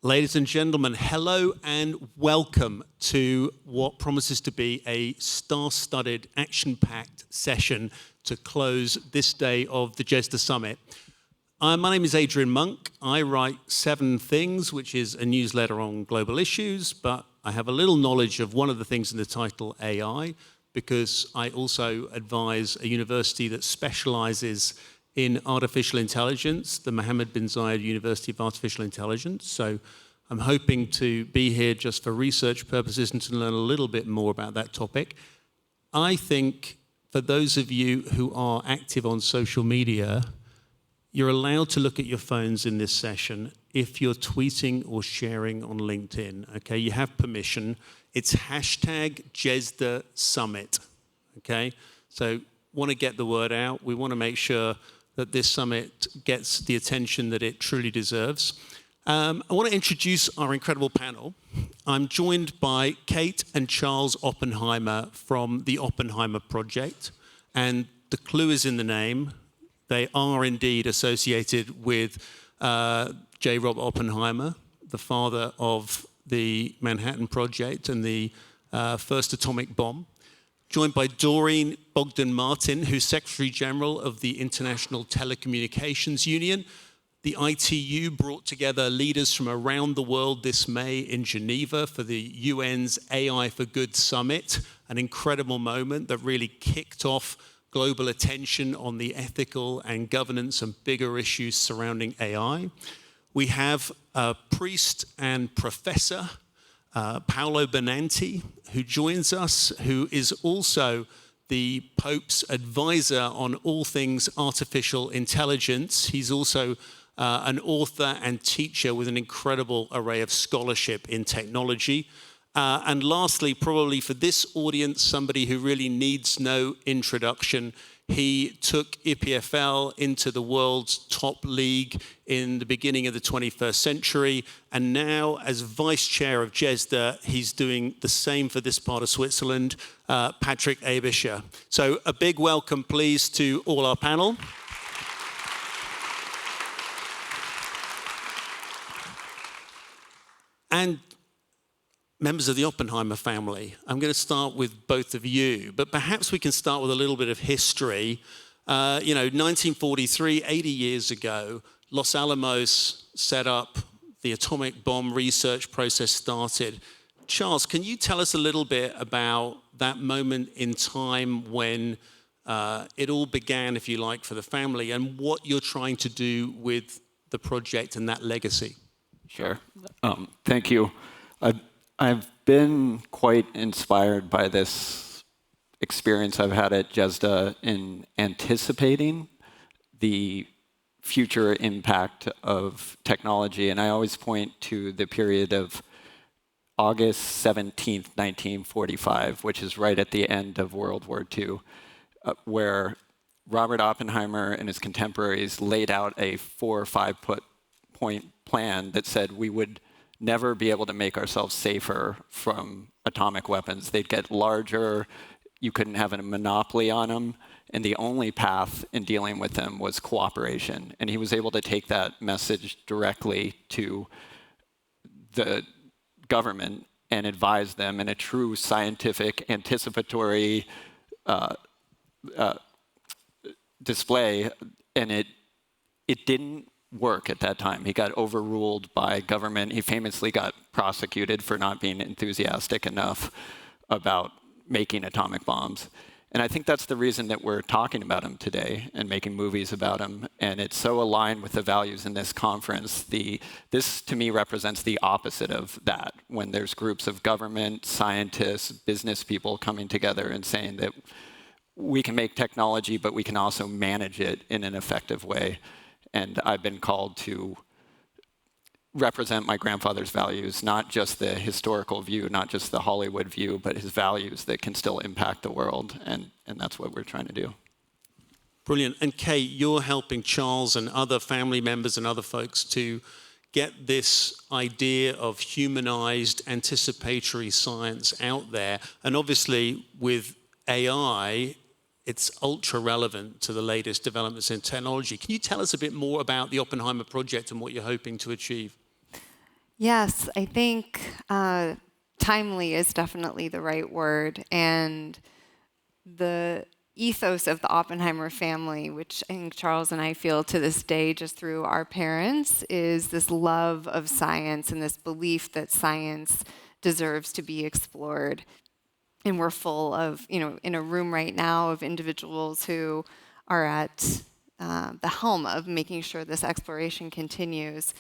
Ladies and gentlemen, hello and welcome to what promises to be a star-studded, action-packed session to close this day of the GESDA Summit. My name is Adrian Monk. I write 7 Things, which is a newsletter on global issues, but I have a little knowledge of one of the things in the title, AI, because I also advise a university that specializes in artificial intelligence, the Mohammed bin Zayed University of Artificial Intelligence. So I'm hoping to be here just for research purposes and to learn a little bit more about that topic. I think for those of you who are active on social media, you're allowed to look at your phones in this session if you're tweeting or sharing on LinkedIn, okay? You have permission. It's hashtag GESDA Summit, okay? So want to get the word out. We want to make sure that this summit gets the attention that it truly deserves. I want to introduce our incredible panel. I'm joined by Kate and Charles Oppenheimer from the Oppenheimer Project. And the clue is in the name. They are indeed associated with J. Robert Oppenheimer, the father of the Manhattan Project and the first atomic bomb. Joined by Doreen Bogdan-Martin, who's Secretary General of the International Telecommunications Union. The ITU brought together leaders from around the world this May in Geneva for the UN's AI for Good Summit, an incredible moment that really kicked off global attention on the ethical and governance and bigger issues surrounding AI. We have a priest and professor, Paolo Benanti, who joins us, who is also the Pope's advisor on all things artificial intelligence. He's also an author and teacher with an incredible array of scholarship in technology. And lastly, probably for this audience, somebody who really needs no introduction. He took EPFL into the world's top league in the beginning of the 21st century. And now, as vice chair of GESDA, he's doing the same for this part of Switzerland, Patrick Abischer. So a big welcome, please, to all our panel. And members of the Oppenheimer family, I'm going to start with both of you, but perhaps we can start with a little bit of history. 1943, 80 years ago, Los Alamos set up, the atomic bomb research process started. Charles, can you tell us a little bit about that moment in time when it all began, if you like, for the family, and what you're trying to do with the project and that legacy? Sure. Thank you. I've been quite inspired by this experience I've had at GESDA in anticipating the future impact of technology. And I always point to the period of August 17th, 1945, which is right at the end of World War II, where Robert Oppenheimer and his contemporaries laid out a 4 or 5 point plan that said we would never be able to make ourselves safer from atomic weapons. They'd get larger, you couldn't have a monopoly on them, and the only path in dealing with them was cooperation. And he was able to take that message directly to the government and advise them in a true scientific, anticipatory display, and it didn't work at that time. He got overruled by government. He famously got prosecuted for not being enthusiastic enough about making atomic bombs. And I think that's the reason that we're talking about him today and making movies about him. And it's so aligned with the values in this conference. This, to me, represents the opposite of that, when there's groups of government, scientists, business people coming together and saying that we can make technology, but we can also manage it in an effective way. And I've been called to represent my grandfather's values, not just the historical view, not just the Hollywood view, but his values that can still impact the world. And that's what we're trying to do. Brilliant. And Kate, you're helping Charles and other family members and other folks to get this idea of humanized anticipatory science out there. And obviously with AI, it's ultra relevant to the latest developments in technology. Can you tell us a bit more about the Oppenheimer Project and what you're hoping to achieve? Yes, I think timely is definitely the right word. And the ethos of the Oppenheimer family, which I think Charles and I feel to this day just through our parents, is this love of science and this belief that science deserves to be explored. And we're full of, in a room right now of individuals who are at the helm of making sure this exploration continues.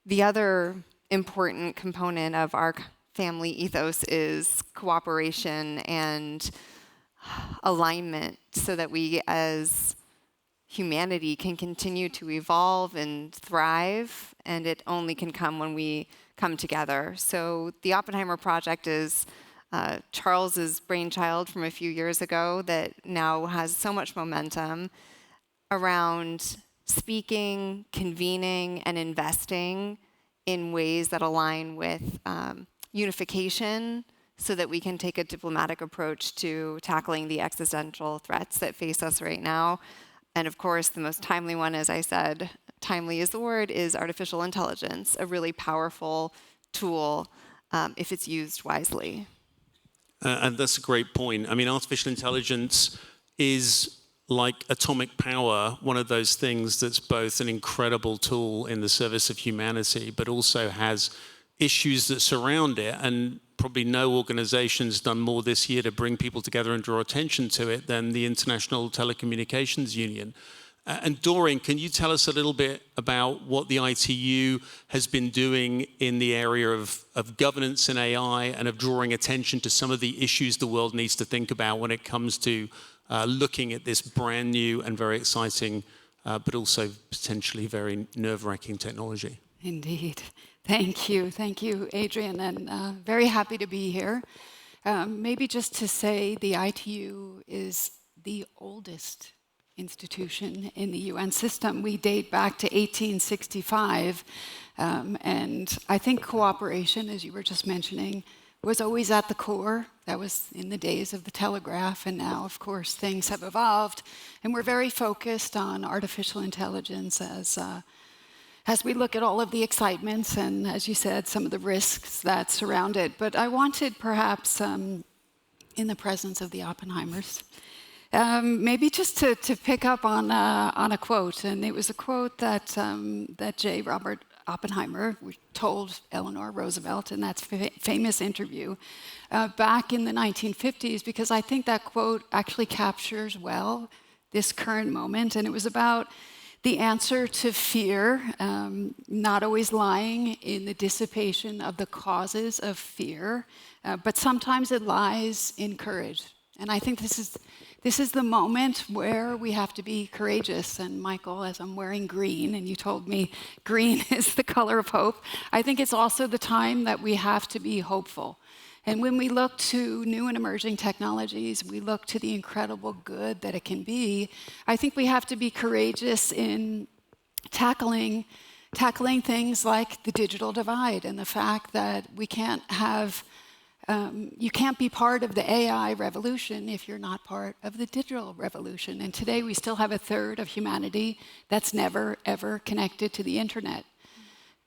The other important component of our family ethos is cooperation and alignment so that we as humanity can continue to evolve and thrive, and it only can come when we come together. So the Oppenheimer Project is Charles's brainchild from a few years ago that now has so much momentum around speaking, convening, and investing in ways that align with unification so that we can take a diplomatic approach to tackling the existential threats that face us right now. And of course, the most timely one, as I said, timely is the word, is artificial intelligence, a really powerful tool if it's used wisely. And that's a great point. I mean, artificial intelligence is like atomic power, one of those things that's both an incredible tool in the service of humanity, but also has issues that surround it. And probably no organization's done more this year to bring people together and draw attention to it than the International Telecommunications Union. And Doreen, can you tell us a little bit about what the ITU has been doing in the area of governance in AI and of drawing attention to some of the issues the world needs to think about when it comes to looking at this brand new and very exciting, but also potentially very nerve-wracking technology? Indeed. Thank you, Adrian, and very happy to be here. Maybe just to say the ITU is the oldest institution in the UN system. We date back to 1865, and I think cooperation, as you were just mentioning, was always at the core. That was in the days of the telegraph, and now, of course, things have evolved, and we're very focused on artificial intelligence as we look at all of the excitements and, as you said, some of the risks that surround it. But I wanted, perhaps, in the presence of the Oppenheimers, maybe just to pick up on a quote, and it was a quote that J. Robert Oppenheimer told Eleanor Roosevelt in that famous interview back in the 1950s, because I think that quote actually captures well this current moment, and it was about the answer to fear, not always lying in the dissipation of the causes of fear, but sometimes it lies in courage. And I think this is the moment where we have to be courageous. And Michael, as I'm wearing green, and you told me green is the color of hope, I think it's also the time that we have to be hopeful. And when we look to new and emerging technologies, we look to the incredible good that it can be, I think we have to be courageous in tackling things like the digital divide and the fact that we can't have you can't be part of the AI revolution if you're not part of the digital revolution. And today we still have a third of humanity that's never, ever connected to the internet.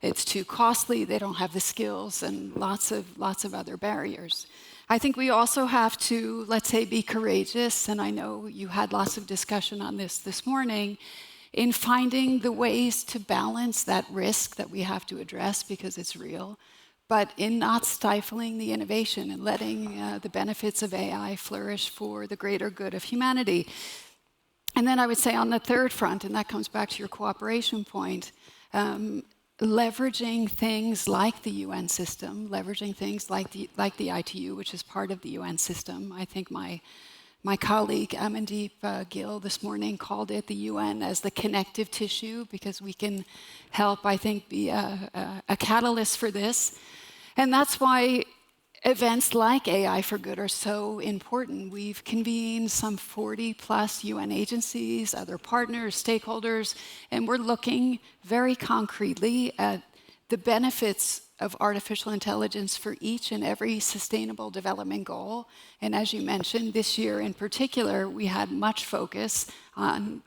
It's too costly, they don't have the skills, and lots of other barriers. I think we also have to, let's say, be courageous, and I know you had lots of discussion on this morning, in finding the ways to balance that risk that we have to address because it's real, but in not stifling the innovation and letting the benefits of AI flourish for the greater good of humanity. And then I would say on the third front, and that comes back to your cooperation point, leveraging things like the UN system, leveraging things like the ITU, which is part of the UN system. I think my colleague Amandeep Gill this morning called it the UN as the connective tissue, because we can help, I think, be a catalyst for this. And that's why events like AI for Good are so important. We've convened some 40+ UN agencies, other partners, stakeholders, and we're looking very concretely at the benefits of artificial intelligence for each and every sustainable development goal. And as you mentioned, this year in particular, we had much focus on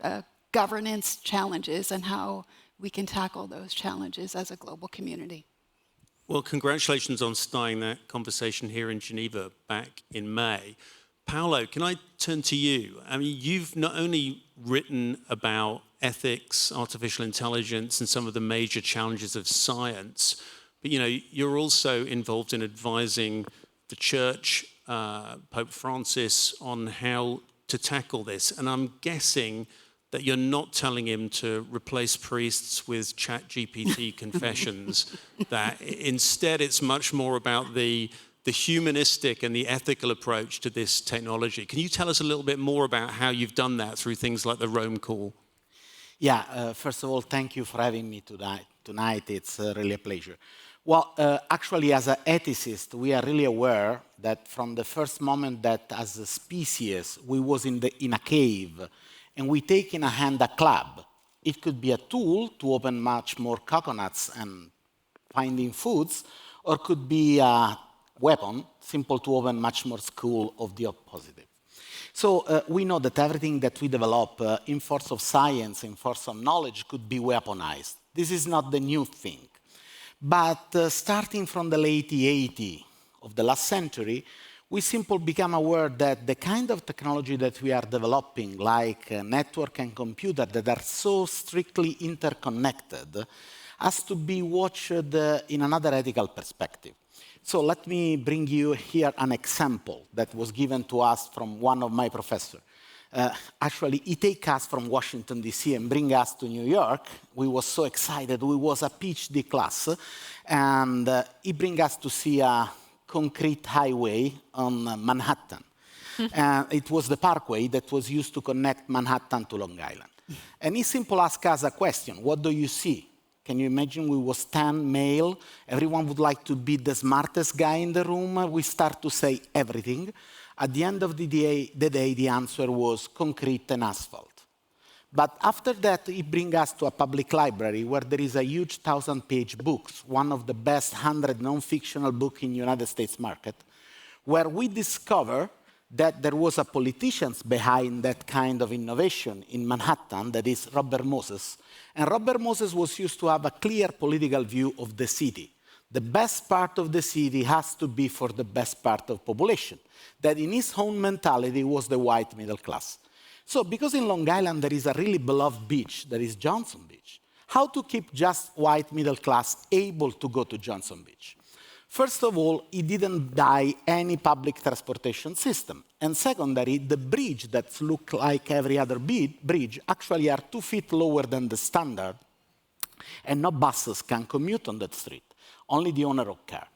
governance challenges and how we can tackle those challenges as a global community. Well, congratulations on starting that conversation here in Geneva back in May. Paolo, can I turn to you? I mean, you've not only written about ethics, artificial intelligence, and some of the major challenges of science, but you're also involved in advising the Church, Pope Francis, on how to tackle this. And I'm guessing that you're not telling him to replace priests with ChatGPT confessions, that instead it's much more about the humanistic and the ethical approach to this technology. Can you tell us a little bit more about how you've done that through things like the Rome Call? Yeah, first of all, thank you for having me tonight. It's really a pleasure. Well, actually, as an ethicist, we are really aware that from the first moment that as a species we was in a cave and we take in a hand a club, it could be a tool to open much more coconuts and finding foods, or could be a weapon, simple to open much more school of the opposite. So we know that everything that we develop in force of science, in force of knowledge, could be weaponized. This is not the new thing. But starting from the late 80s of the last century, we simply become aware that the kind of technology that we are developing, like network and computer that are so strictly interconnected, has to be watched in another ethical perspective. So let me bring you here an example that was given to us from one of my professors. Actually, he take us from Washington, D.C. and bring us to New York. We was so excited. We was a PhD class. And he bring us to see a concrete highway on Manhattan. It was the parkway that was used to connect Manhattan to Long Island. And he simply asked us a question. What do you see? Can you imagine we was 10 male? Everyone would like to be the smartest guy in the room. We start to say everything. At the end of the day, the answer was concrete and asphalt. But after that, he brings us to a public library where there is a huge 1,000-page book, one of the best 100 non-fictional books in the United States market, where we discover that there was a politician behind that kind of innovation in Manhattan, that is Robert Moses. And Robert Moses was used to have a clear political view of the city. The best part of the city has to be for the best part of population. That in his own mentality was the white middle class. So because in Long Island there is a really beloved beach, that is Johnson Beach, how to keep just white middle class able to go to Johnson Beach? First of all, he didn't buy any public transportation system. And secondary, the bridge that look like every other bridge actually are 2 feet lower than the standard, and no buses can commute on that street, only the owner of car.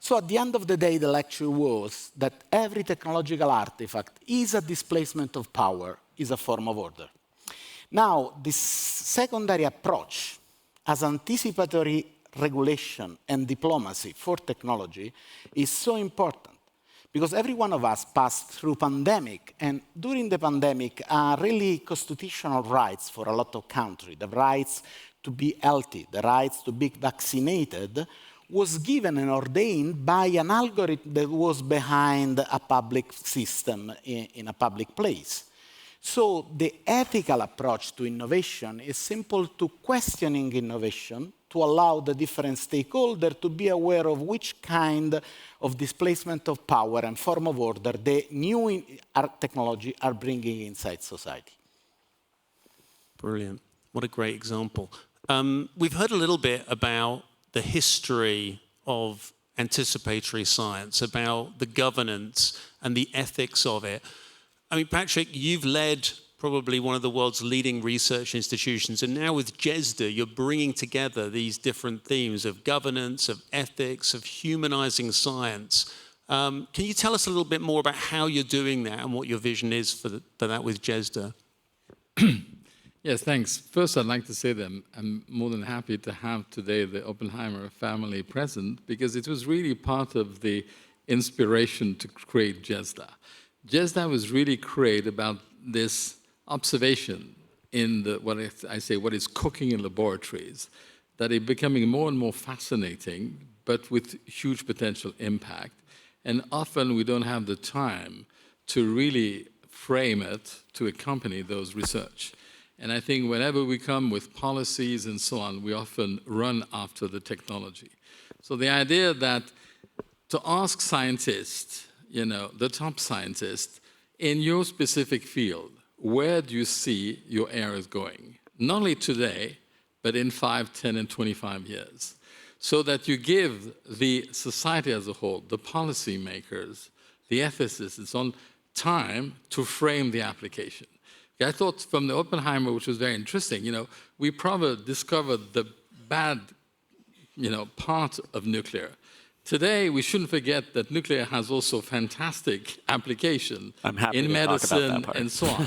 So at the end of the day, the lecture was that every technological artifact is a displacement of power, is a form of order. Now, this secondary approach as anticipatory regulation and diplomacy for technology is so important because every one of us passed through pandemic, and during the pandemic are really constitutional rights for a lot of countries. The rights to be healthy, the rights to be vaccinated was given and ordained by an algorithm that was behind a public system in a public place. So the ethical approach to innovation is simple to questioning innovation to allow the different stakeholders to be aware of which kind of displacement of power and form of order the new technology are bringing inside society. Brilliant. What a great example. We've heard a little bit about the history of anticipatory science, about the governance and the ethics of it. I mean, Patrick, you've led probably one of the world's leading research institutions, and now with GESDA, you're bringing together these different themes of governance, of ethics, of humanizing science. Can you tell us a little bit more about how you're doing that and what your vision is for that with GESDA? Yes, thanks. First, I'd like to say that I'm more than happy to have today the Oppenheimer family present because it was really part of the inspiration to create GESDA. GESDA was really created about this observation in what is cooking in laboratories, that is becoming more and more fascinating, but with huge potential impact. And often we don't have the time to really frame it to accompany those research. And I think whenever we come with policies and so on, we often run after the technology. So the idea that to ask scientists, the top scientists, in your specific field, where do you see your areas going? Not only today, but in 5, 10, and 25 years. So that you give the society as a whole, the policymakers, the ethicists, and so on, time to frame the application. I thought from the Oppenheimer, which was very interesting, we probably discovered the bad, part of nuclear. Today, we shouldn't forget that nuclear has also fantastic application in medicine and so on.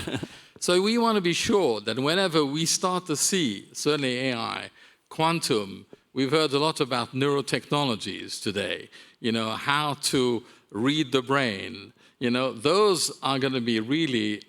So we want to be sure that whenever we start to see, certainly AI, quantum, we've heard a lot about neurotechnologies today, how to read the brain, those are going to be really,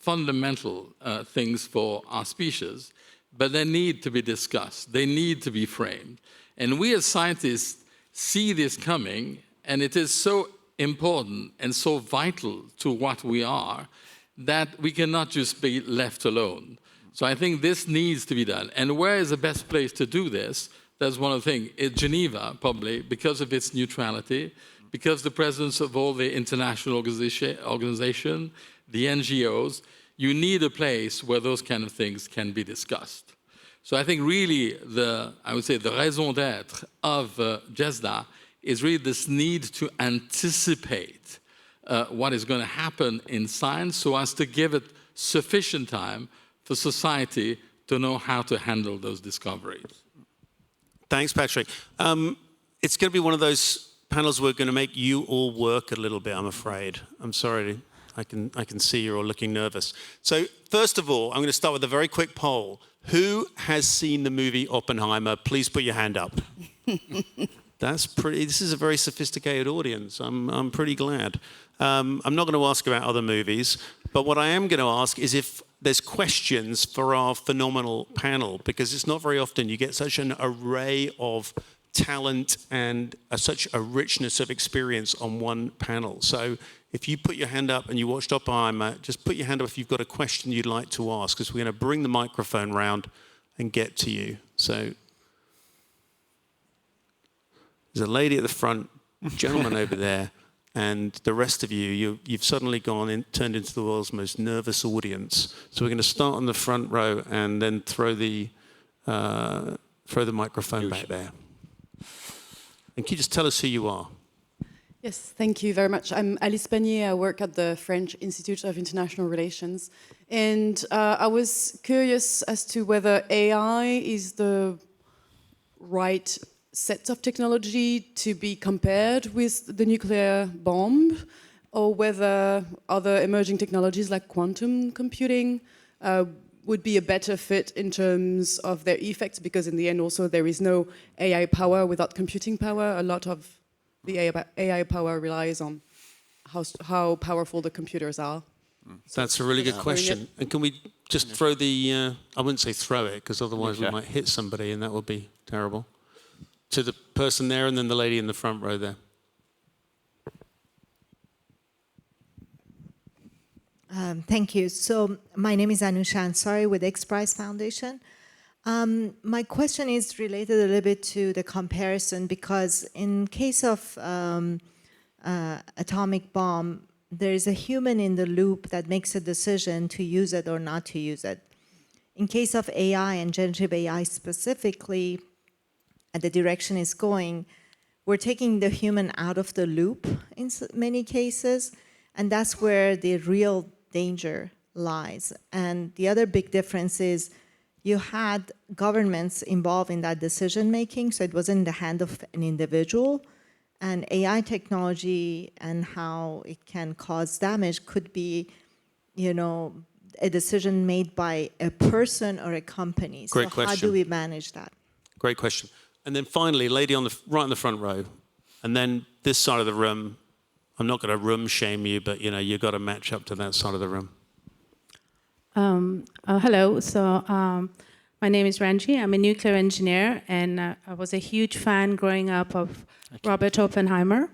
fundamental things for our species, but they need to be discussed. They need to be framed. And we as scientists see this coming, and it is so important and so vital to what we are that we cannot just be left alone. So I think this needs to be done. And where is the best place to do this? That's one of the things. It's Geneva, probably, because of its neutrality, because the presence of all the international organization, the NGOs, you need a place where those kind of things can be discussed. So I think really I would say the raison d'être of GESDA is really this need to anticipate what is going to happen in science so as to give it sufficient time for society to know how to handle those discoveries. Thanks, Patrick. It's going to be one of those panels we're going to make you all work a little bit, I'm afraid. I'm sorry. I can see you're all looking nervous. So first of all, I'm going to start with a very quick poll. Who has seen the movie Oppenheimer? Please put your hand up. This is a very sophisticated audience. I'm pretty glad. I'm not going to ask about other movies, but what I am going to ask is if there's questions for our phenomenal panel, because it's not very often you get such an array of talent and such a richness of experience on one panel. So if you put your hand up and you watched Oppenheimer, just put your hand up if you've got a question you'd like to ask, because we're going to bring the microphone round and get to you. So there's a lady at the front, gentleman over there, and the rest of you've suddenly turned into the world's most nervous audience. So we're going to start on the front row and then throw the microphone back there. And can you just tell us who you are? Yes, thank you very much. I'm Alice Panier. I work at the French Institute of International Relations. And I was curious as to whether AI is the right set of technology to be compared with the nuclear bomb, or whether other emerging technologies like quantum computing would be a better fit in terms of their effects, because in the end also there is no AI power without computing power. A lot of the AI power relies on how powerful the computers are. That's a really good question. And can we just throw I wouldn't say throw it, because otherwise we might hit somebody and that would be terrible. To the person there and then the lady in the front row there. Thank you. So my name is Anusha Ansari with X Prize Foundation. My question is related a little bit to the comparison, because in case of atomic bomb, there is a human in the loop that makes a decision to use it or not to use it. In case of AI and generative AI specifically, the direction is going, we're taking the human out of the loop in many cases, and that's where the real danger lies. And the other big difference is you had governments involved in that decision making, so it was in the hand of an individual, and AI technology and how it can cause damage could be, a decision made by a person or a company. Great so question. How do we manage that? Great question. And then finally, lady right in the front row, and then this side of the room. I'm not going to room shame you, but you've got to match up to that side of the room. Hello. So my name is Ranji. I'm a nuclear engineer, and I was a huge fan growing up of Robert Oppenheimer.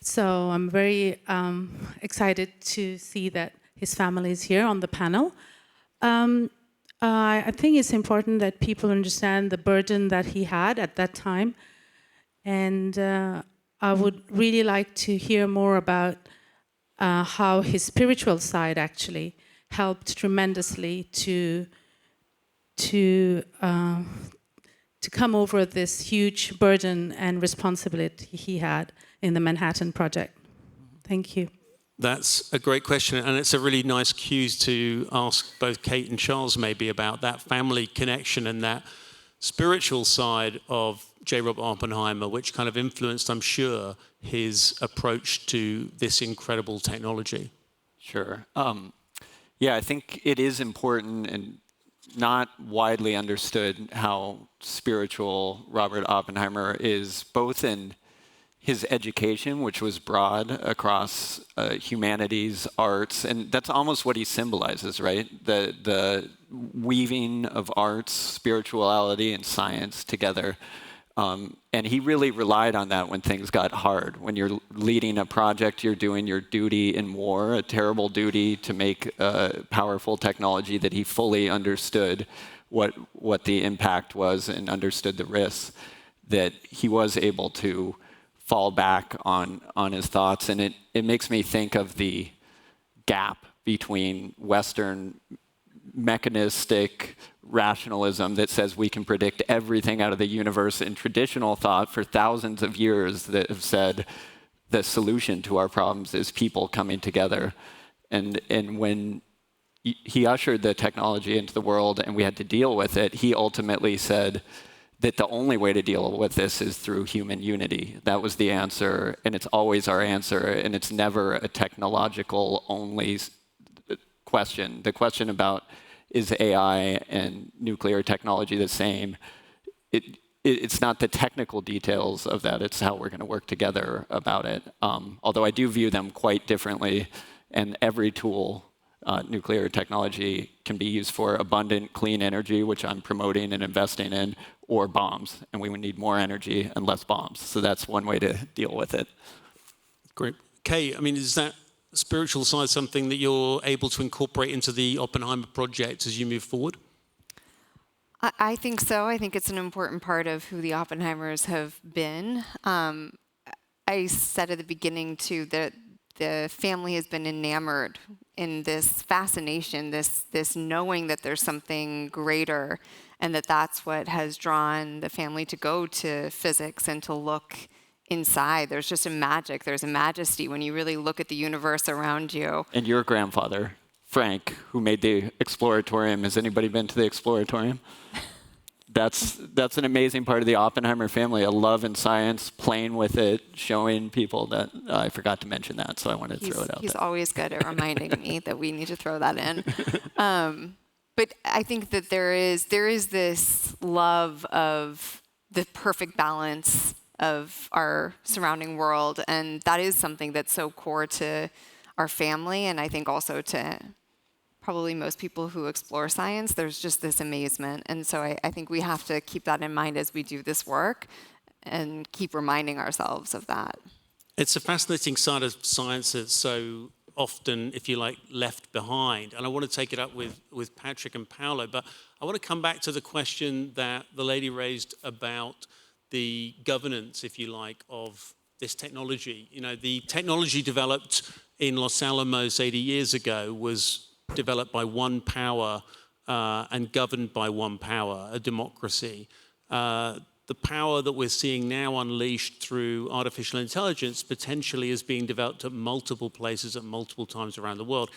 So I'm very excited to see that his family is here on the panel. I think it's important that people understand the burden that he had at that time. And I would really like to hear more about how his spiritual side actually helped tremendously to come over this huge burden and responsibility he had in the Manhattan Project. Thank you. That's a great question, and it's a really nice cue to ask both Kate and Charles maybe about that family connection and that spiritual side of J. Robert Oppenheimer, which kind of influenced, I'm sure, his approach to this incredible technology. Sure. Yeah, I think it is important and not widely understood how spiritual Robert Oppenheimer is, both in his education, which was broad across humanities, arts, and that's almost what he symbolizes, right? The weaving of arts, spirituality, and science together. And he really relied on that when things got hard. When you're leading a project, you're doing your duty in war, a terrible duty to make powerful technology that he fully understood what the impact was and understood the risks, that he was able to fall back on his thoughts. And it makes me think of the gap between Western mechanistic rationalism that says we can predict everything out of the universe, and traditional thought for thousands of years that have said the solution to our problems is people coming together. And when he ushered the technology into the world and we had to deal with it, he ultimately said that the only way to deal with this is through human unity. That was the answer, and it's always our answer, and it's never a technological only question. The question about is AI and nuclear technology the same? It's not the technical details of that, it's how we're going to work together about it. Although I do view them quite differently, and every tool, nuclear technology, can be used for abundant, clean energy, which I'm promoting and investing in, or bombs. And we would need more energy and less bombs. So that's one way to deal with it. Great. Kay, I mean, is that spiritual side something that you're able to incorporate into the Oppenheimer project as you move forward? I think so. I think it's an important part of who the Oppenheimers have been. I said at the beginning, too, that the family has been enamored in this fascination, this knowing that there's something greater, and that's what has drawn the family to go to physics and to look inside. There's just a magic, there's a majesty when you really look at the universe around you. And your grandfather, Frank, who made the Exploratorium, has anybody been to the Exploratorium? That's an amazing part of the Oppenheimer family, a love in science, playing with it, showing people that. I forgot to mention that, so I wanted to throw it out He's there. always good at reminding me that we need to throw that in. But I think that there is this love of the perfect balance of our surrounding world, and that is something that's so core to our family, and I think also to probably most people who explore science. There's just this amazement, and so I think we have to keep that in mind as we do this work and keep reminding ourselves of that. It's a fascinating side of science that's so often, if you like, left behind. And I want to take it up with Patrick and Paolo, but I want to come back to the question that the lady raised about the governance, if you like, of this technology. You know, the technology developed in Los Alamos 80 years ago was developed by one power and governed by one power, a democracy. The power that we're seeing now unleashed through artificial intelligence potentially is being developed at multiple places at multiple times around the world.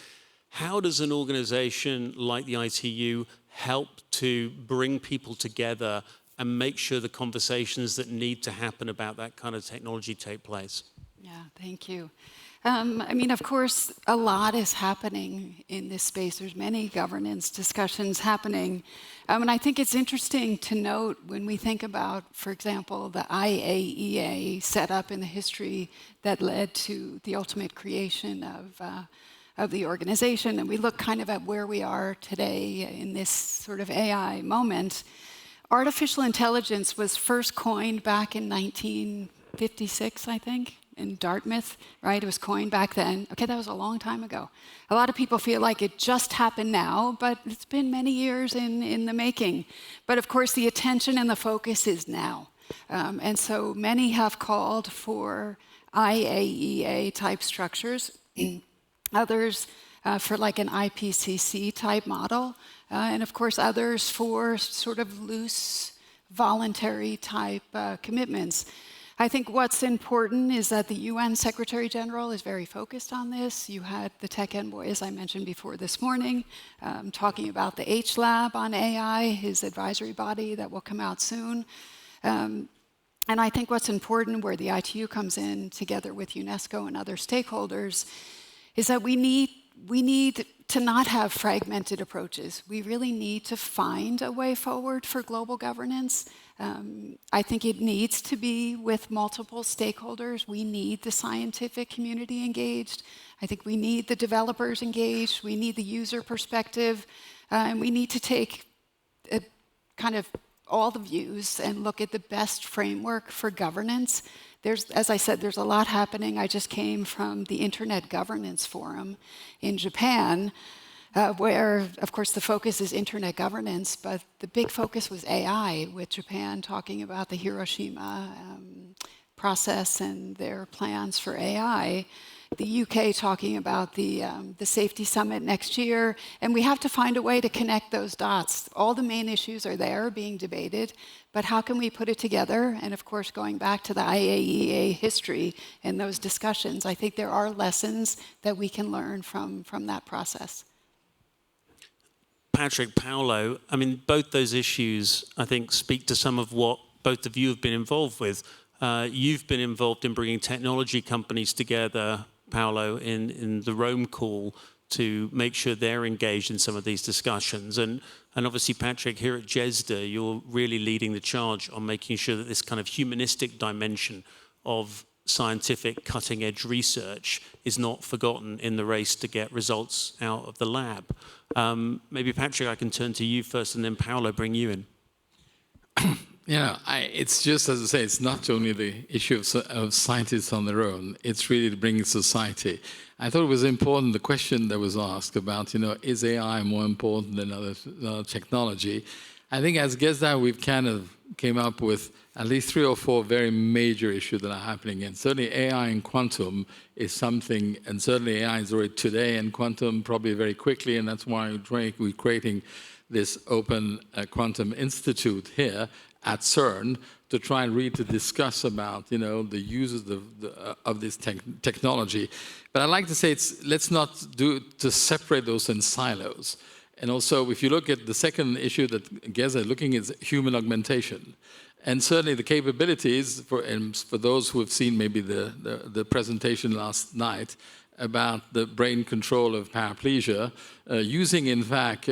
How does an organization like the ITU help to bring people together and make sure the conversations that need to happen about that kind of technology take place? Yeah, thank you. I mean, of course, a lot is happening in this space. There's many governance discussions happening. And I think it's interesting to note when we think about, for example, the IAEA set up in the history that led to the ultimate creation of the organization, and we look kind of at where we are today in this sort of AI moment. Artificial intelligence was first coined back in 1956, I think, in Dartmouth, right? It was coined back then. Okay, that was a long time ago. A lot of people feel like it just happened now, but it's been many years in the making. But of course, the attention and the focus is now. And so many have called for IAEA-type structures, others for like an IPCC-type model, and of course others for sort of loose, voluntary-type commitments. I think what's important is that the UN Secretary General is very focused on this. You had the tech envoy, as I mentioned before this morning, talking about the H Lab on AI, his advisory body that will come out soon. And I think what's important, where the ITU comes in together with UNESCO and other stakeholders, is that we need to not have fragmented approaches. We really need to find a way forward for global governance. I think it needs to be with multiple stakeholders. We need the scientific community engaged. I think we need the developers engaged. We need the user perspective. And we need to take kind of all the views and look at the best framework for governance. As I said, there's a lot happening. I just came from the Internet Governance Forum in Japan, where, of course, the focus is internet governance, but the big focus was AI, with Japan talking about the Hiroshima process and their plans for AI. The UK talking about the safety summit next year, and we have to find a way to connect those dots. All the main issues are there being debated, but how can we put it together? And of course, going back to the IAEA history and those discussions, I think there are lessons that we can learn from that process. Patrick, Paolo, I mean, both those issues, I think, speak to some of what both of you have been involved with. You've been involved in bringing technology companies together, Paolo, in the Rome call to make sure they're engaged in some of these discussions. And obviously, Patrick, here at GESDA, you're really leading the charge on making sure that this kind of humanistic dimension of scientific cutting-edge research is not forgotten in the race to get results out of the lab. Maybe, Patrick, I can turn to you first, and then Paolo, bring you in. Yeah, it's just, as I say, it's not only the issue of scientists on their own, it's really to bring society. I thought it was important, the question that was asked about, is AI more important than other technology? I think as GESDA, we've kind of came up with at least 3 or 4 very major issues that are happening. And certainly AI and quantum is something, and certainly AI is already today, and quantum probably very quickly, and that's why we're creating this Open Quantum Institute here at CERN to try and really to discuss about, the uses of this technology. But I'd like to say let's not to separate those in silos. And also, if you look at the second issue that GESDA is looking at, is human augmentation. And certainly the capabilities, for those who have seen maybe the presentation last night about the brain control of paraplegia, using, in fact,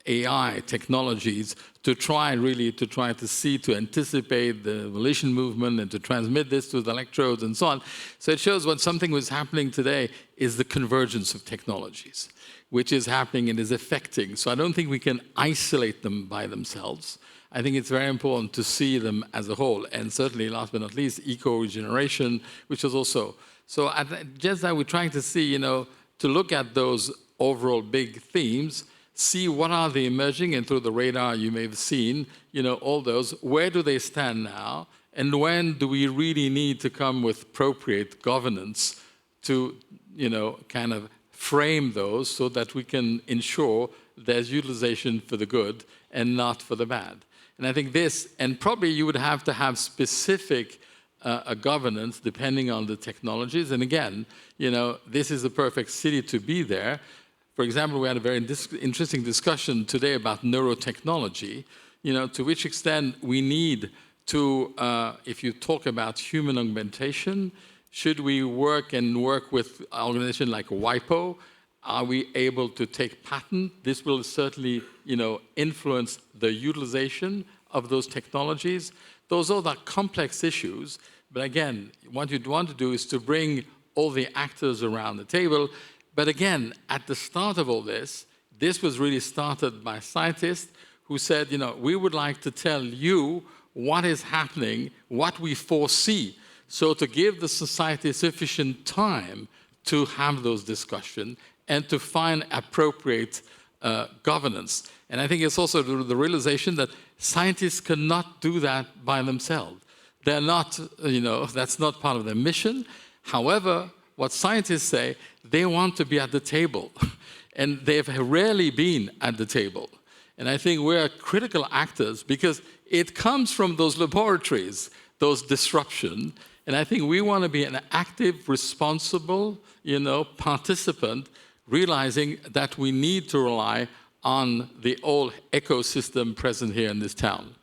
AI technologies to try to anticipate the volition movement and to transmit this to the electrodes and so on. So it shows what something was happening today is the convergence of technologies, which is happening and is affecting. So I don't think we can isolate them by themselves. I think it's very important to see them as a whole. And certainly, last but not least, eco-regeneration, which is also. So at GESDA, we're trying to see, to look at those overall big themes, see what are they emerging, and through the radar you may have seen, all those, where do they stand now, and when do we really need to come with appropriate governance to, kind of frame those so that we can ensure there's utilization for the good and not for the bad. And I think this, and probably you would have to have specific governance depending on the technologies. And again, this is the perfect city to be there. For example, we had a very interesting discussion today about neurotechnology, to which extent we need to, if you talk about human augmentation, should we work with an organization like WIPO? Are we able to take patent? This will certainly, influence the utilization of those technologies. Those are the complex issues. But again, what you'd want to do is to bring all the actors around the table. But again, at the start of all this was really started by scientists who said, we would like to tell you what is happening, what we foresee. So to give the society sufficient time to have those discussions and to find appropriate governance. And I think it's also the realization that scientists cannot do that by themselves. They're not, that's not part of their mission. However, what scientists say, they want to be at the table. And they've rarely been at the table. And I think we're critical actors because it comes from those laboratories, those disruption. And I think we want to be an active, responsible, participant, realizing that we need to rely on the whole ecosystem present here in this town.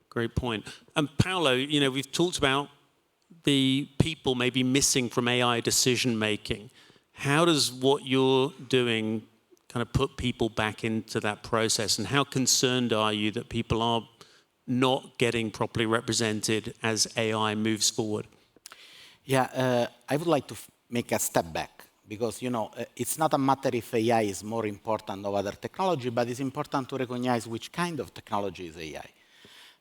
Great point. And Paolo, we've talked about the people maybe missing from AI decision making. How does what you're doing kind of put people back into that process? And how concerned are you that people are not getting properly represented as AI moves forward? Yeah, I would like to make a step back because, it's not a matter if AI is more important than other technology, but it's important to recognize which kind of technology is AI.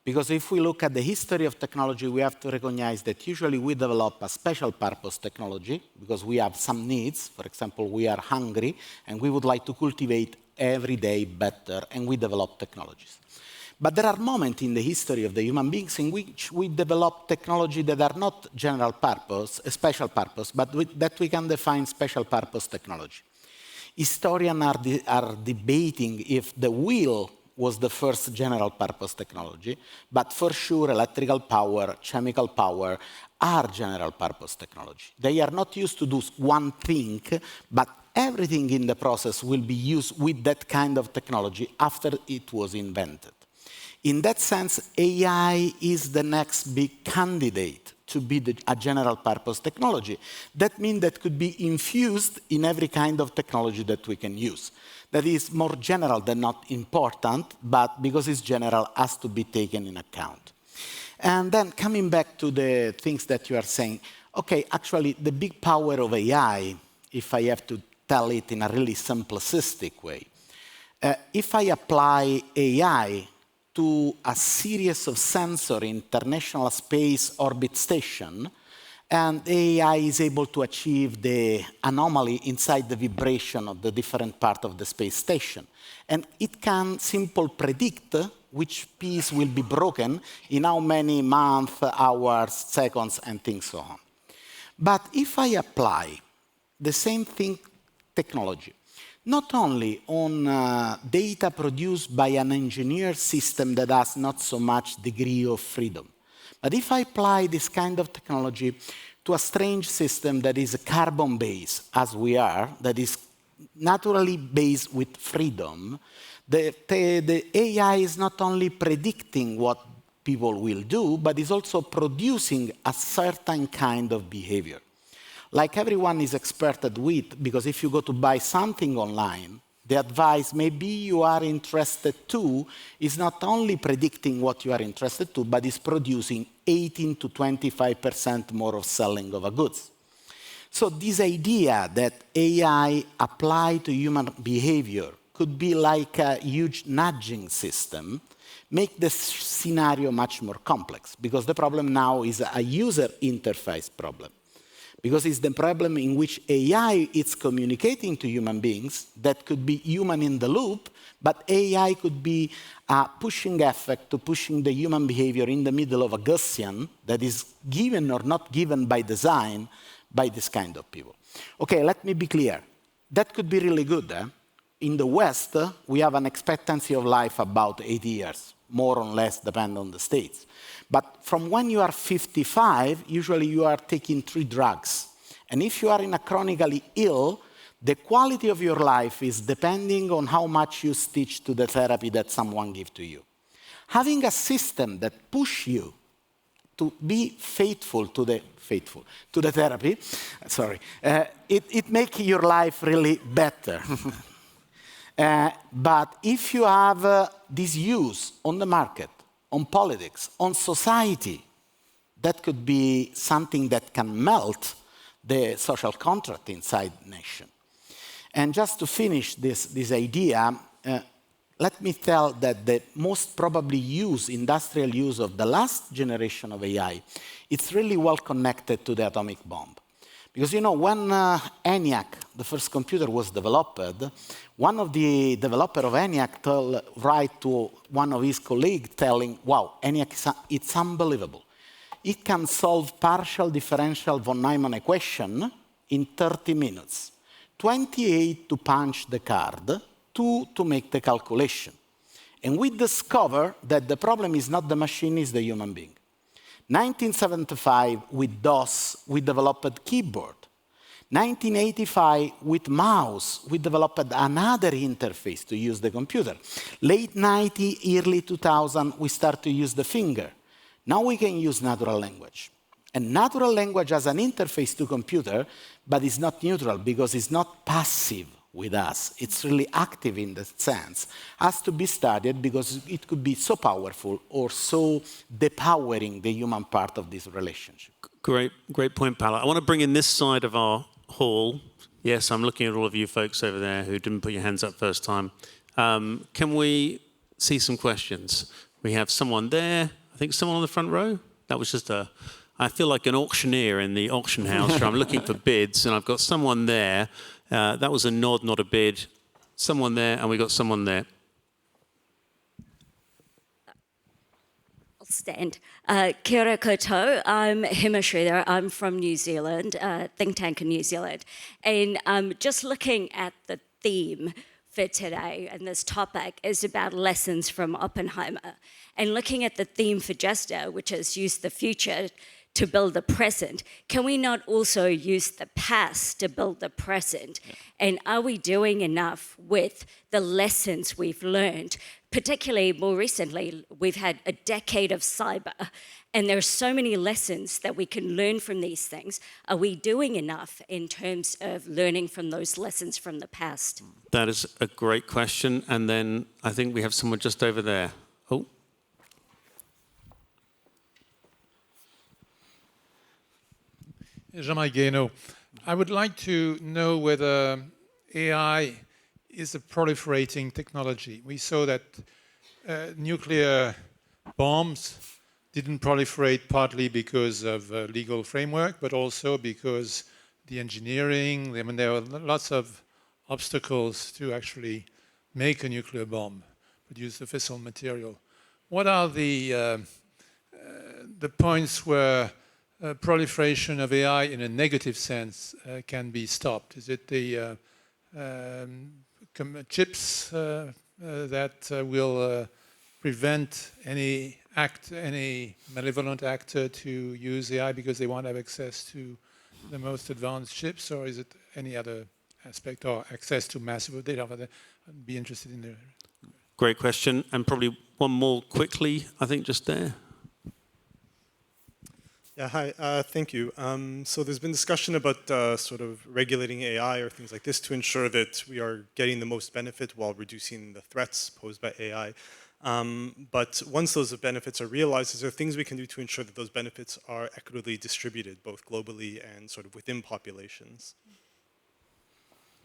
Because if we look at the history of technology, we have to recognize that usually we develop a special purpose technology because we have some needs. For example, we are hungry and we would like to cultivate every day better, and we develop technologies. But there are moments in the history of the human beings in which we develop technology that are not general purpose, special purpose, but that we can define special purpose technology. Historians are debating if the wheel was the first general purpose technology, but for sure electrical power, chemical power are general purpose technology. They are not used to do one thing, but everything in the process will be used with that kind of technology after it was invented. In that sense, AI is the next big candidate to be a general purpose technology. That means that could be infused in every kind of technology that we can use. That is more general than not important, but because it's general, has to be taken in account. And then coming back to the things that you are saying, okay, actually the big power of AI, if I have to tell it in a really simplistic way, if I apply AI to a series of sensors in International Space Orbit Station, and AI is able to achieve the anomaly inside the vibration of the different part of the space station. And it can simply predict which piece will be broken in how many months, hours, seconds, and things so on. But if I apply the same thing, technology, not only on data produced by an engineered system that has not so much degree of freedom, but if I apply this kind of technology to a strange system that is carbon-based, as we are, that is naturally based with freedom, the AI is not only predicting what people will do, but is also producing a certain kind of behavior. Like everyone is experted with, because if you go to buy something online, the advice maybe you are interested to is not only predicting what you are interested to, but is producing 18 to 25% more of selling of a goods. So this idea that AI applied to human behavior could be like a huge nudging system make the scenario much more complex, because the problem now is a user interface problem. Because it's the problem in which AI is communicating to human beings that could be human in the loop, but AI could be a pushing effect to pushing the human behavior in the middle of a Gaussian that is given or not given by design by this kind of people. Okay, let me be clear. That could be really good. In the West, we have an expectancy of life about 80 years, more or less, depending on the states. But from when you are 55, usually you are taking 3 drugs. And if you are in a chronically ill, the quality of your life is depending on how much you stitch to the therapy that someone gives to you. Having a system that pushes you to be faithful to the therapy, it makes your life really better. But if you have this use on the market, on politics, on society, that could be something that can melt the social contract inside the nation. And just to finish this idea, let me tell that the most probably industrial use of the last generation of AI, it's really well connected to the atomic bomb. Because, you know, when ENIAC, the first computer, was developed, one of the developers of ENIAC write to one of his colleagues telling, wow, ENIAC, it's unbelievable. It can solve partial differential von Neumann equation in 30 minutes. 28 to punch the card, 2 to make the calculation. And we discover that the problem is not the machine, it's the human being. 1975, with DOS, we developed keyboard. 1985, with mouse, we developed another interface to use the computer. Late 90, early 2000, we start to use the finger. Now we can use natural language. And natural language has an interface to computer, but it's not neutral because it's not passive with us. It's really active in that sense. Has to be studied because it could be so powerful or so depowering the human part of this relationship. Great point, Paolo. I want to bring in this side of our hall. Yes, I'm looking at all of you folks over there who didn't put your hands up first time. Can we see some questions? We have someone there. I think someone on the front row. That was just I feel like an auctioneer in the auction house where I'm looking for bids, and I've got someone there. That was a nod, not a bid. Someone there, and we got someone there. I'll stand. Kia ora koutou. I'm Hema Sridhar. I'm from New Zealand, think tank in New Zealand. And just looking at the theme for today, and this topic is about lessons from Oppenheimer. And looking at the theme for GESDA, which is use the future to build the present, can we not also use the past to build the present? Yeah. And are we doing enough with the lessons we've learned? Particularly more recently, we've had a decade of cyber, and there are so many lessons that we can learn from these things. Are we doing enough in terms of learning from those lessons from the past? That is a great question. And then I think we have someone just over there. Oh. Jean-Marie Guénaud. I would like to know whether AI is a proliferating technology. We saw that nuclear bombs didn't proliferate partly because of legal framework, but also because the engineering, I mean, there were lots of obstacles to actually make a nuclear bomb, produce the fissile material. What are the points where proliferation of AI in a negative sense can be stopped? Is it the chips that will prevent any malevolent actor to use AI because they won't have access to the most advanced chips, or is it any other aspect, or access to massive data? I'd be interested in the... Great question, and probably one more quickly, I think just there. Yeah, hi, thank you. So there's been discussion about sort of regulating AI or things like this to ensure that we are getting the most benefit while reducing the threats posed by AI. But once those benefits are realized, is there things we can do to ensure that those benefits are equitably distributed, both globally and sort of within populations?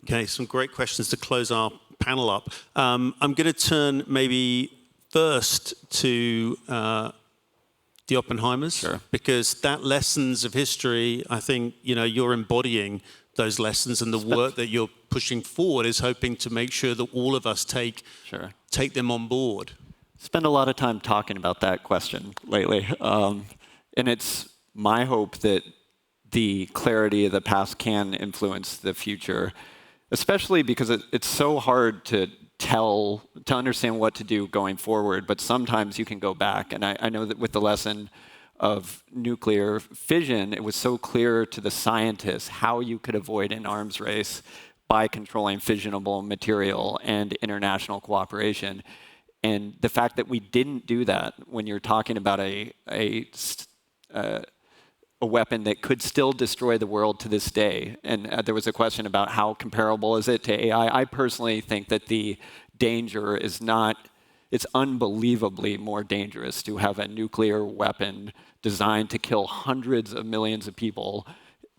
Okay, some great questions to close our panel up. I'm going to turn maybe first to the Oppenheimers, sure, because that lessons of history, I think, you know, you're embodying those lessons, and the work that you're pushing forward is hoping to make sure that all of us take them on board. Spend a lot of time talking about that question lately, and it's my hope that the clarity of the past can influence the future, especially because it's so hard to understand what to do going forward, but sometimes you can go back. And I know that with the lesson of nuclear fission, it was so clear to the scientists how you could avoid an arms race by controlling fissionable material and international cooperation. And the fact that we didn't do that when you're talking about a weapon that could still destroy the world to this day. And there was a question about how comparable is it to AI. I personally think that the danger is not, it's unbelievably more dangerous to have a nuclear weapon designed to kill hundreds of millions of people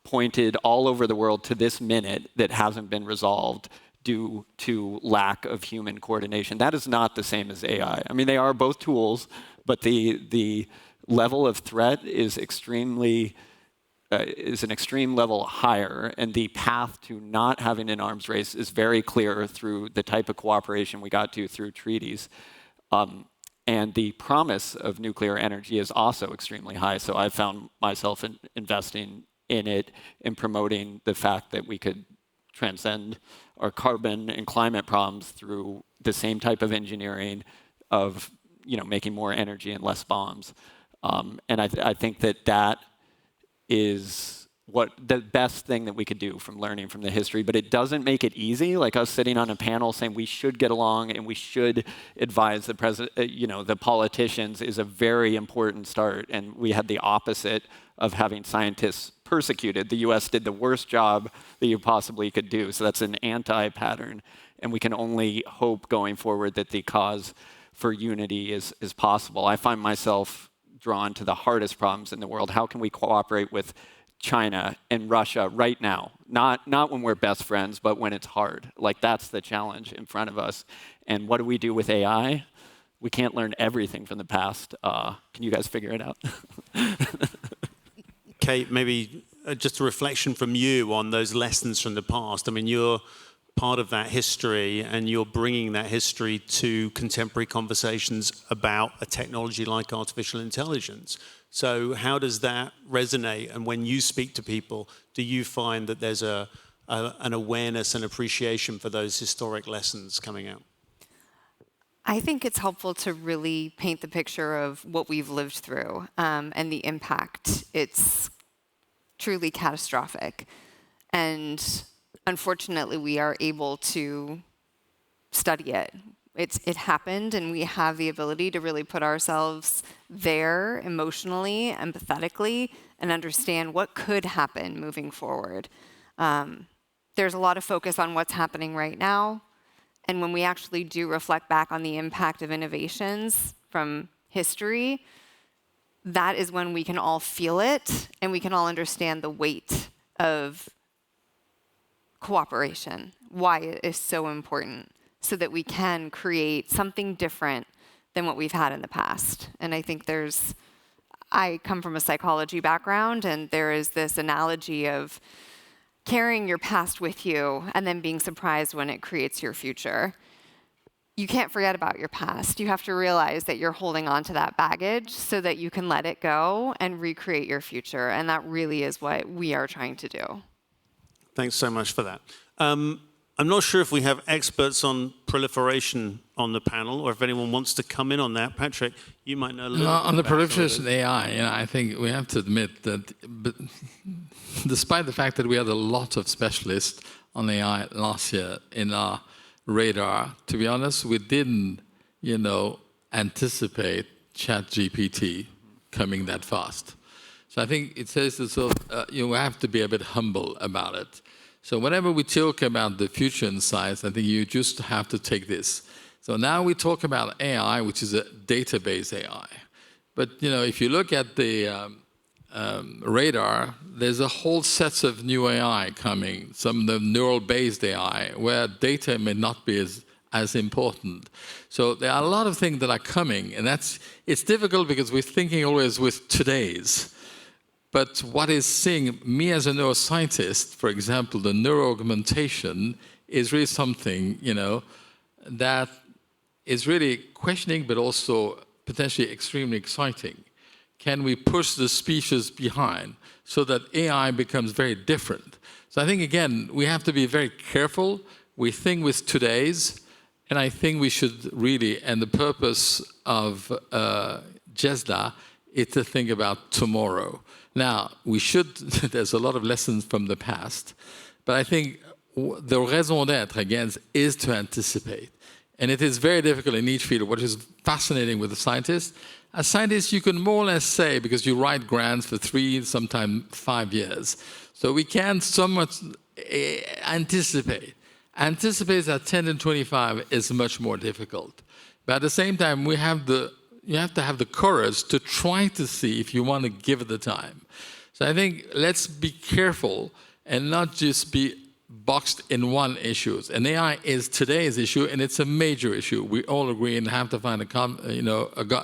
pointed all over the world to this minute that hasn't been resolved due to lack of human coordination. That is not the same as AI. I mean, they are both tools, but the level of threat is extremely is an extreme level higher, and the path to not having an arms race is very clear through the type of cooperation we got to through treaties. And the promise of nuclear energy is also extremely high. So I found myself investing in it and promoting the fact that we could transcend our carbon and climate problems through the same type of engineering of making more energy and less bombs. And I think that is what the best thing that we could do from learning from the history, but it doesn't make it easy. Like us sitting on a panel saying we should get along and we should advise the president, the politicians is a very important start. And we had the opposite of having scientists persecuted. The US did the worst job that you possibly could do. So that's an anti-pattern. And we can only hope going forward that the cause for unity is possible. I find myself drawn to the hardest problems in the world. How can we cooperate with China and Russia right now? Not when we're best friends, but when it's hard. Like that's the challenge in front of us. And what do we do with AI? We can't learn everything from the past. Can you guys figure it out? Kate, maybe just a reflection from you on those lessons from the past. I mean, you're part of that history and you're bringing that history to contemporary conversations about a technology like artificial intelligence. So how does that resonate? And when you speak to people, do you find that there's an awareness and appreciation for those historic lessons coming out? I think it's helpful to really paint the picture of what we've lived through and the impact. It's truly catastrophic. And unfortunately, we are able to study it. It happened, and we have the ability to really put ourselves there emotionally, empathetically, and understand what could happen moving forward. There's a lot of focus on what's happening right now, and when we actually do reflect back on the impact of innovations from history, that is when we can all feel it, and we can all understand the weight of cooperation, why it is so important, so that we can create something different than what we've had in the past. And I think I come from a psychology background, and there is this analogy of carrying your past with you and then being surprised when it creates your future. You can't forget about your past. You have to realize that you're holding on to that baggage so that you can let it go and recreate your future. And that really is what we are trying to do. Thanks so much for that. I'm not sure if we have experts on proliferation on the panel, or if anyone wants to come in on that. Patrick, you might know a little bit on the about proliferation of AI, I think we have to admit that despite the fact that we had a lot of specialists on AI last year in our radar, to be honest, we didn't, anticipate ChatGPT coming that fast. So I think it says that you have to be a bit humble about it. So whenever we talk about the future in science, I think you just have to take this. So now we talk about AI, which is a database AI. But if you look at the radar, there's a whole set of new AI coming, some of the neural-based AI, where data may not be as important. So there are a lot of things that are coming, and it's difficult because we're thinking always with today's. But what is seeing me as a neuroscientist, for example, the neuroaugmentation is really something, that is really questioning, but also potentially extremely exciting. Can we push the species behind so that AI becomes very different? So I think, again, we have to be very careful. We think with today's, and I think we should really, and the purpose of GESDA is to think about tomorrow. Now, there's a lot of lessons from the past, but I think the raison d'être, again, is to anticipate. And it is very difficult in each field. What is fascinating with the scientists, as scientists, you can more or less say, because you write grants for 3, sometimes 5 years, so we can somewhat anticipate. Anticipate that 10 and 25 is much more difficult. But at the same time, you have to have the courage to try to see if you want to give it the time. So I think let's be careful and not just be boxed in one issue. And AI is today's issue, and it's a major issue. We all agree and have to find a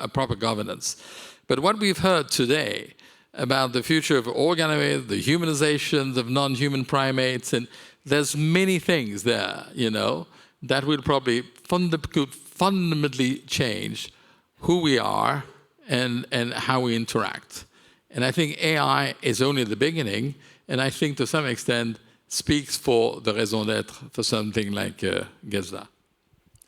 proper governance. But what we've heard today about the future of organoids, the humanizations of non-human primates, and there's many things there, that will probably could fundamentally change who we are and how we interact. And I think AI is only the beginning, and I think to some extent speaks for the raison d'être for something like GESDA.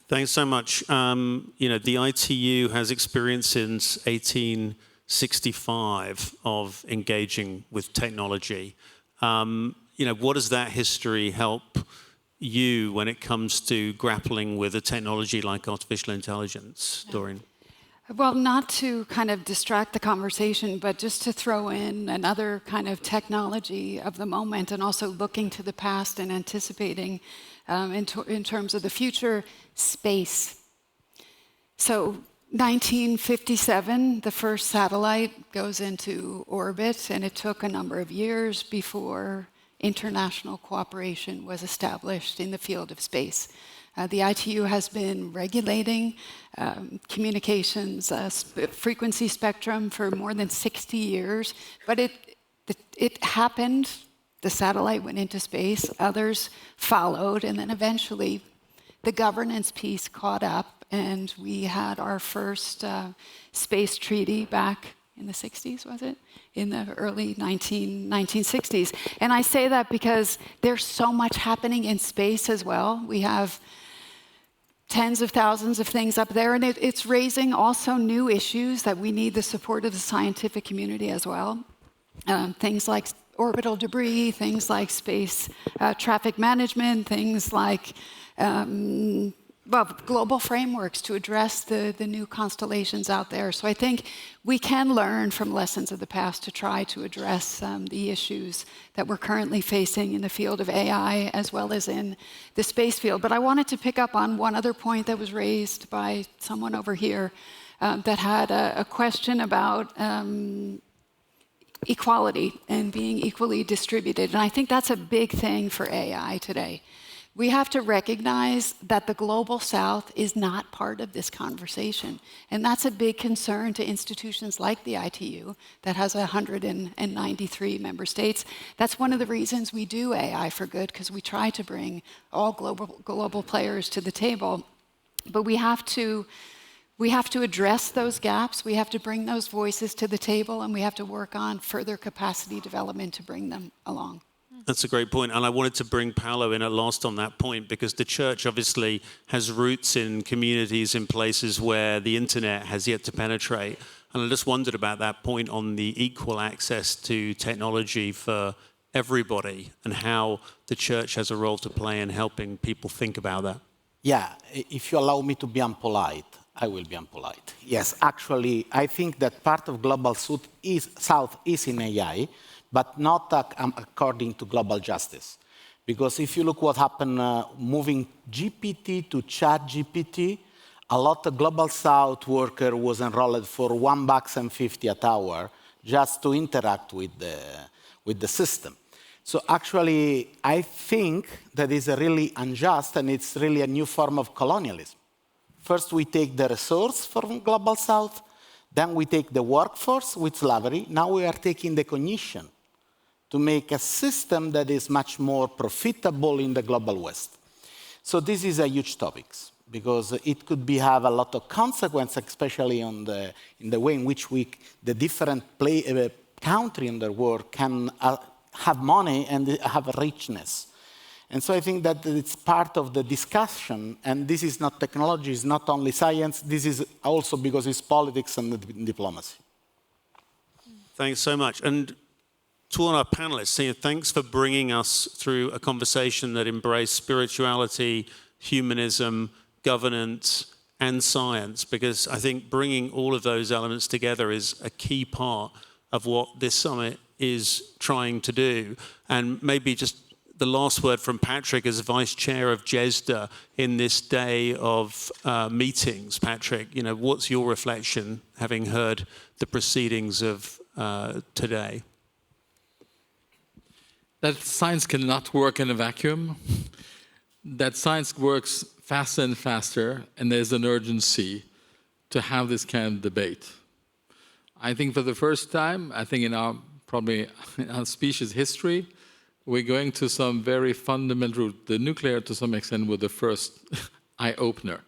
Thanks so much. The ITU has experience since 1865 of engaging with technology. What does that history help you when it comes to grappling with a technology like artificial intelligence, Doreen? Well, not to kind of distract the conversation, but just to throw in another kind of technology of the moment and also looking to the past and anticipating in terms of the future, space. So 1957, the first satellite goes into orbit, and it took a number of years before international cooperation was established in the field of space. The ITU has been regulating communications frequency spectrum for more than 60 years, but it happened. The satellite went into space, others followed, and then eventually the governance piece caught up, and we had our first space treaty back in the 60s, was it? In the early 1960s. And I say that because there's so much happening in space as well. We have tens of thousands of things up there, and it's raising also new issues that we need the support of the scientific community as well. Things like orbital debris, things like space traffic management, things like global frameworks to address the new constellations out there. So I think we can learn from lessons of the past to try to address the issues that we're currently facing in the field of AI as well as in the space field. But I wanted to pick up on one other point that was raised by someone over here that had a question about equality and being equally distributed. And I think that's a big thing for AI today. We have to recognize that the global south is not part of this conversation. And that's a big concern to institutions like the ITU that has 193 member states. That's one of the reasons we do AI for Good, because we try to bring all global players to the table. But we have to address those gaps, we have to bring those voices to the table, and we have to work on further capacity development to bring them along. That's a great point, and I wanted to bring Paolo in at last on that point, because the church obviously has roots in communities in places where the internet has yet to penetrate. And I just wondered about that point on the equal access to technology for everybody and how the church has a role to play in helping people think about that. Yeah, if you allow me to be unpolite, I will be unpolite. Yes, actually, I think that part of Global South is in AI, but not according to global justice. Because if you look what happened moving GPT to ChatGPT, a lot of Global South worker was enrolled for $1.50 an hour just to interact with the system. So actually, I think that is a really unjust, and it's really a new form of colonialism. First, we take the resource from Global South, then we take the workforce with slavery. Now we are taking the cognition to make a system that is much more profitable in the global West. So this is a huge topic, because it could have a lot of consequences, especially in the way in which the different countries in the world can have money and have richness. And so I think that it's part of the discussion, and this is not technology, it's not only science, this is also because it's politics and diplomacy. Thanks so much. And to all our panelists, thanks for bringing us through a conversation that embraced spirituality, humanism, governance, and science, because I think bringing all of those elements together is a key part of what this summit is trying to do. And maybe just the last word from Patrick as Vice Chair of GESDA in this day of meetings. Patrick, what's your reflection, having heard the proceedings of today? That science cannot work in a vacuum, that science works faster and faster, and there's an urgency to have this kind of debate. I think for the first time, I think in our probably in our species history, we're going to some very fundamental. The nuclear, to some extent, were the first eye-opener.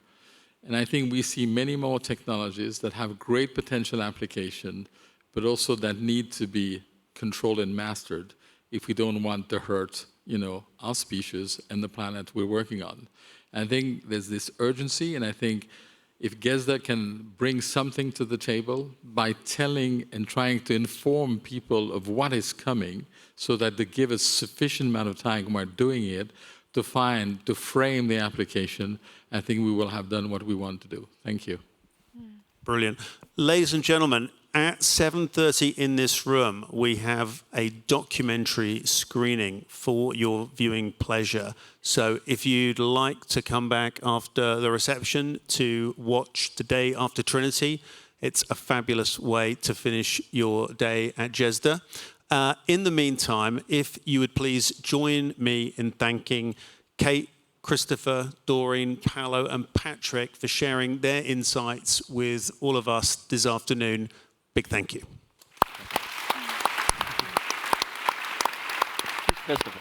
And I think we see many more technologies that have great potential application, but also that need to be controlled and mastered if we don't want to hurt, our species and the planet we're working on. I think there's this urgency, and I think if GESDA can bring something to the table by telling and trying to inform people of what is coming so that they give us sufficient amount of time while doing it to frame the application, I think we will have done what we want to do. Thank you. Brilliant. Ladies and gentlemen, at 7:30 in this room, we have a documentary screening for your viewing pleasure. So if you'd like to come back after the reception to watch The Day After Trinity, it's a fabulous way to finish your day at GESDA. In the meantime, if you would please join me in thanking Kate, Christopher, Doreen, Paolo, and Patrick for sharing their insights with all of us this afternoon. Big thank you. Christopher.